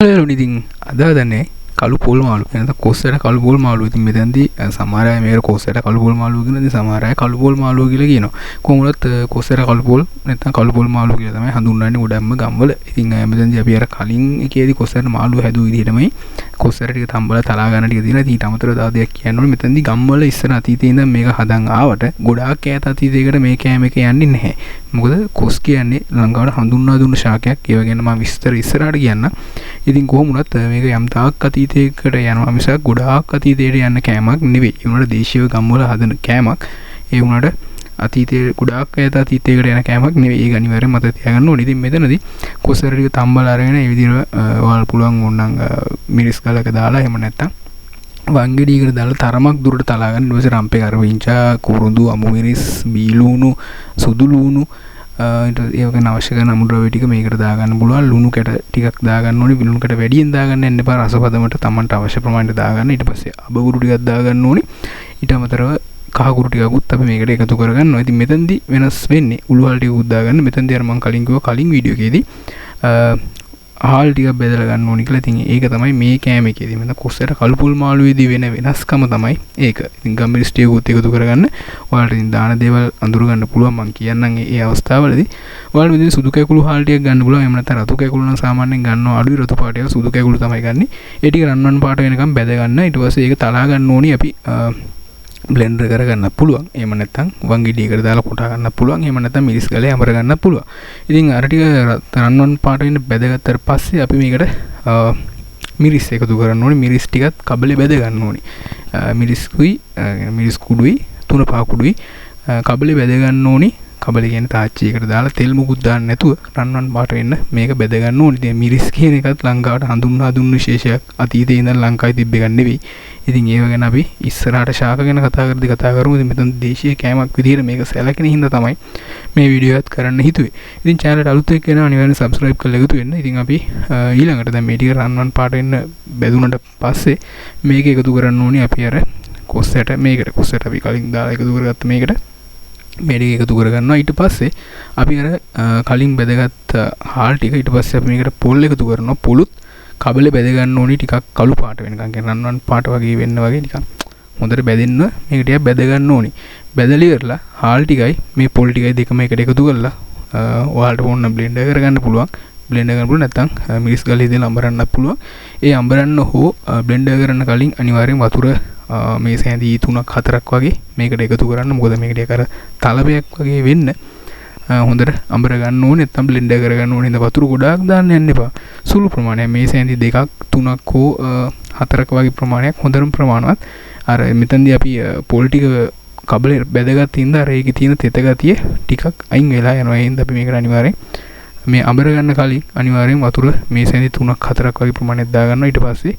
ඉතින් අද දන්නේ කළු පොල් මාළු එනත කොස්සට කළු පොල් මාළු ඉතින් මෙතනදී සමහර අය මේක කොස්සට කළු පොල් මාළු කියන ඉතින් සමහර අය කළු පොල් මාළු කියලා කියනවා කොහොමවත් කොස්සට කළු පොල් නැත්නම් කළු පොල් මාළු කියලා තමයි හඳුන්වන්නේ ගොඩක්ම ගම්වල ඉතින් මෙතනදී අපි අර කලින් එකේදී කොස්සට මාළු හැදුව විදිහටමයි කොස්සට ටික තම්බලා තලා ගන්න ටික තියෙනවා ඊට අමතරව තව දෙයක් කියන්න ඕනේ මෙතනදී ගම්වල ඉස්සර අතීතේ ඉඳන් මේක හදන් ආවට ගොඩාක් ඈත අතීතයකට මේ කෑම එක යන්නේ නැහැ මොකද කොස් කියන්නේ ලංකාවට හඳුන්වා දුන්න ශාකයක් ඒව ගැන මම විස්තර ඉස්සරහට කියන්න ඉතින් කොහොම වුණත් මේක යම් තාක් අතීතයකට යනවා මිසක් ගොඩාක් අතීතයට යන කෑමක් නෙවෙයි. ඒ වුණාට දේශීය ගම්වල හදන කෑමක්. ඒ වුණාට අතීතයේ ගොඩාක් ඈත අතීතයකට යන කෑමක් නෙවෙයි. ඒක අනිවාර්යෙන් මතක තියාගන්න ඕනේ. ඉතින් මෙතනදී කොසර ටික තම්බලා අරගෙන මේ විදිහට ඔයාලා පුළුවන් ඕනනම් මිරිස් ගලක දාලා එහෙම නැත්තම් වංගෙඩියකට දාලා තරමක් දුරට තලා ගන්න. ඊට පස්සේ රම්පේ කරවිංචා කුරුඳු අමු මිරිස් බීලුණු සුදු ලුණු ඒක අවශ්‍ය කරන අමුද්‍රව්‍ය ටික මේකට දාගන්න පුළුවන් ලුණු කැට ටිකක් දාගන්න ඕනේ ලුණු කැට වැඩියෙන් දාගන්න යන්න එපා රස පදමට Tamanට අවශ්‍ය ප්‍රමාණයට දාගන්න ඊට පස්සේ අබගුරු ටිකක් දාගන්න ඕනේ ඊට අමතරව කහකුරු ටිකකුත් අපි මේකට එකතු කරගන්නවා ඉතින් මෙතෙන්දී වෙනස් වෙන්නේ උළුවල් ටිකකුත් දාගන්න මෙතෙන්දී අර මම කලින් කිව්වා කලින් වීඩියෝ එකේදී ආල් ටිකක් බෙදලා ගන්න ඕනි කියලා. ඉතින් ඒක තමයි මේ කෑම එකේදී. මම කොස්සට කළු පොල් මාළුවේදී වෙන වෙනස්කම තමයි ඒක. ඉතින් ගම්මිරිස් ටිකකුත් එකතු කරගන්න. ඔයාලට ඉතින් දාන දේවල් අඳුර ගන්න පුළුවන් මම කියන්නම් ඒ අවස්ථාවවලදී. ඔයාලට මෙතන සුදු කැකුළු හාල් ටිකක් ගන්න පුළුවන්. එහෙම නැත්නම් රතු කැකුළු නම් සාමාන්‍යයෙන් ගන්නවා අඩුයි රතු පාටයක සුදු කැකුළු තමයි ගන්නෙ. ඒ ටික රන්වන් පාට වෙනකම් බෙද ගන්න. ඊට පස්සේ ඒක තලා ගන්න ඕනි අපි බ්ලෙන්ඩර් කරගන්න පුළුවන්. එහෙම නැත්නම් වංගෙඩියකට දාලා කොටා ගන්න පුළුවන්. එහෙම නැත්නම් මිරිස් ගලේ අමර ගන්න පුළුවන්. ඉතින් අර ටික රන්වන් පාට වෙන්න බෙදගත්තට පස්සේ අපි මේකට මිරිස් එකතු කරන්න ඕනේ. මිරිස් ටිකත් කබලේ බෙද ගන්න ඕනේ. මිරිස් කුඩුයි තුන පහ කුඩුයි කබලේ බෙද ගන්න ඕනේ. කබලේ කියන්නේ තාච්චියකට දාලා තෙල් මුකුත් දාන්න නැතුව රන්වන් පාට වෙන්න මේක බෙද ගන්න ඕනේ. ඉතින් මිරිස් කියන එකත් ලංකාවට හඳුන්වා දුන්න විශේෂයක්. අතීතේ ඉඳන් ලංකාවේ තිබ්බ එකක් නෙවෙයි. ඉතින් ඒව ගැන අපි ඉස්සරහට ශාක ගැන කතා කරමු. ඉතින් මෙතන දේශීය කෑමක් විදිහට මේක සැලකෙන හින්දා තමයි මේ වීඩියෝ එකත් කරන්න හිතුවේ. ඉතින් channel එකට අලුත් එක්ක කෙනා අනිවාර්යෙන් subscribe කරලා එකතු වෙන්න. ඉතින් අපි ඊළඟට දැන් මේ ටික රන්වන් පාට වෙන්න බෙදුනට පස්සේ මේක එකතු කරන්න ඕනේ අපි අර කොස්සට මේකට කොස්සට අපි කලින් දාලා එකතු කරගත්ත මේකට මේ ටික එකතු කරගන්නවා. ඊට පස්සේ අපි අර කලින් බෙදගත් හාල් ටික ඊට පස්සේ අපි මේකට පොල් එකතු කරනවා. පොලුත් කබලේ බෙද ගන්න ඕනි ටිකක් කළු පාට වෙනකන් කියන්නේ රන්වන් පාට වගේ වෙන්න වගේ නිකන් හොඳට බෙදෙන්න මේක ටිකක් බෙද ගන්න ඕනි. බෙදලා ඉවරලා හාල් ටිකයි මේ පොල් ටිකයි දෙකම එකට එකතු කරලා ඔයාලට ඕන නම් බ්ලෙන්ඩර් කරගන්න පුළුවන්. බ්ලෙන්ඩර් කරන්න පුළුවන් නැත්නම් මිරිස් ගලේ දාලා අඹරන්නත් පුළුවන්. ඒ අඹරන්න හෝ බ්ලෙන්ඩර් කරන්න කලින් අනිවාර්යෙන් වතුර මේ සෑඳී 3ක් 4ක් වගේ මේකට එකතු කරන්න. මොකද මේකට අර තලබයක් වගේ වෙන්න හොඳට අඹර ගන්න ඕනේ නැත්නම් බ්ලෙන්ඩර් කරගන්න ඕනේ. ඉතින් වතුර ගොඩාක් දාන්න යන්න එපා. සුළු ප්‍රමාණයක් මේ සෑඳි 2ක් 3ක් හෝ 4ක් වගේ ප්‍රමාණයක් හොඳටම ප්‍රමාණවත්. අර මෙතනදී අපි පොල් ටික කබලේ බැදගත් හින්දා අර ඒකේ තියෙන තෙත ගතිය ටිකක් අයින් වෙලා යනවා. ඒ හින්දා අපි මේකට අනිවාර්යෙන් මේ අඹර ගන්න කලින් අනිවාර්යෙන් වතුර මේ සෑඳි 3ක් 4ක් වගේ ප්‍රමාණයක් දා ගන්නවා. ඊට පස්සේ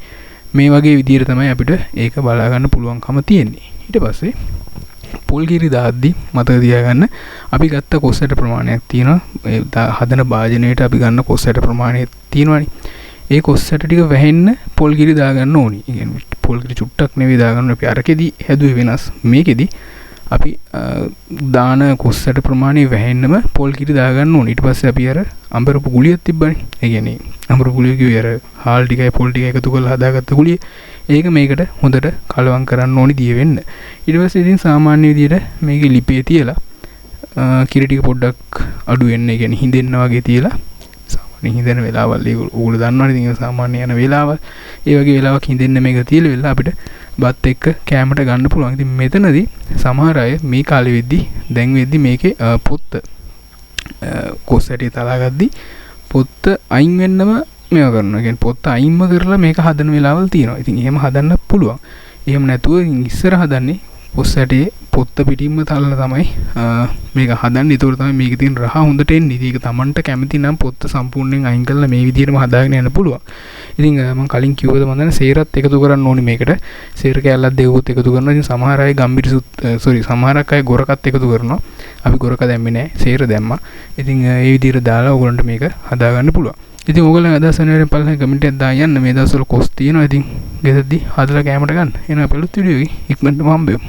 මේ වගේ විදිහට තමයි අපිට ඒක බලා ගන්න පුළුවන්කම තියෙන්නේ. ඊට පස්සේ පොල් කිරි දාද්දි මතක තියාගන්න අපි ගත්ත කොස්සට ප්‍රමාණයක් තියෙනවා. හදන භාජනයේට අපි ගන්න කොස්සට ප්‍රමාණයක් තියෙනවානේ. ඒ කොස්සට ටික වැහෙන්න පොල් කිරි දාගන්න ඕනි. ඒ කියන්නේ පොල් කිරි චුට්ටක් නෙවෙයි දාගන්න. අපි අරකෙදි හැදුවේ වෙනස්. මේකෙදි අපි දාන කොස්සට ප්‍රමාණය වැහෙන්නම පොල් කිරි දාගන්න ඕනි. ඊට පස්සේ අපි අර අඹරපු ගුලියක් තිබ්බනේ. ඒ කියන්නේ අඹරපු ගුලිය කිව්වේ අර හාල් ටිකයි පොල් ටිකයි එකතු කරලා හදාගත්ත ගුලිය. ඒක මේකට හොඳට කලවම් කරන්න ඕනි දිය වෙන්න. ඊට පස්සේ ඉතින් සාමාන්‍ය විදිහට මේකේ ලිපේ තියලා කිරි ටික පොඩ්ඩක් අඩු වෙන්න, ඒ කියන්නේ හිඳෙන්න වගේ තියලා සාමාන්‍ය හිඳෙන වෙලාවල් ඕගොල්ලෝ දන්නවනේ. ඉතින් සාමාන්‍ය යන වෙලාවල් ඒ වගේ වෙලාවක් හිඳෙන්න මේක තියලා වෙලා අපිට බත් එක්ක කෑමට ගන්න පුළුවන්. ඉතින් මෙතනදී සමහර අය මේ කාලෙ වෙද්දි දැන් වෙද්දි මේකේ පොත්ත කොස්සටි තලාගද්දි පොත්ත අයින් වෙන්නම මේවා කරනවා. කියන්නේ පොත්ත අයින්ම කරලා මේක හදන වෙලාවල් තියෙනවා. ඉතින් එහෙම හදන්න පුළුවන්. එහෙම නැතුව ඉස්සර හදන්නේ කොස්සටේ පොත්ත පිටින්ම තල්ලා තමයි මේක හදන්නේ. ඒතකොට තමයි මේකේ තියෙන රහ හොඳට එන්නේ. ඉතින් ඒක Tamanට කැමති නම් පොත්ත සම්පූර්ණයෙන් අයින් කරලා මේ විදිහටම හදාගෙන යන්න පුළුවන්. ඉතින් මම කලින් කිව්වද මම දන්නේ සේරත් එකතු කරන්න ඕනේ මේකට. සේර කැල්ලක් දෙවුවොත් එකතු කරනවා. ඉතින් සමහර අය ගම්බිරිසුත් සමහරක් අය ගොරකත් එකතු කරනවා. අපි ගොරක දැම්මේ නැහැ. සේර දැම්මා. ඉතින් මේ විදිහට දාලා ඕගොල්ලන්ට මේක හදාගන්න පුළුවන්. ඉතින් ඕගොල්ලන් අදහස් වෙනවනේ පළවෙනි කමෙන්ට් එකක් දාන්න. මේ දවස්වල කොස් තියෙනවා. ඉතින් ගෙදරදී හදලා කැමරට ගන්න. එහෙනම් අපේ අලුත් වීඩියෝ එකේ ඉක්මනටම හම්බෙමු.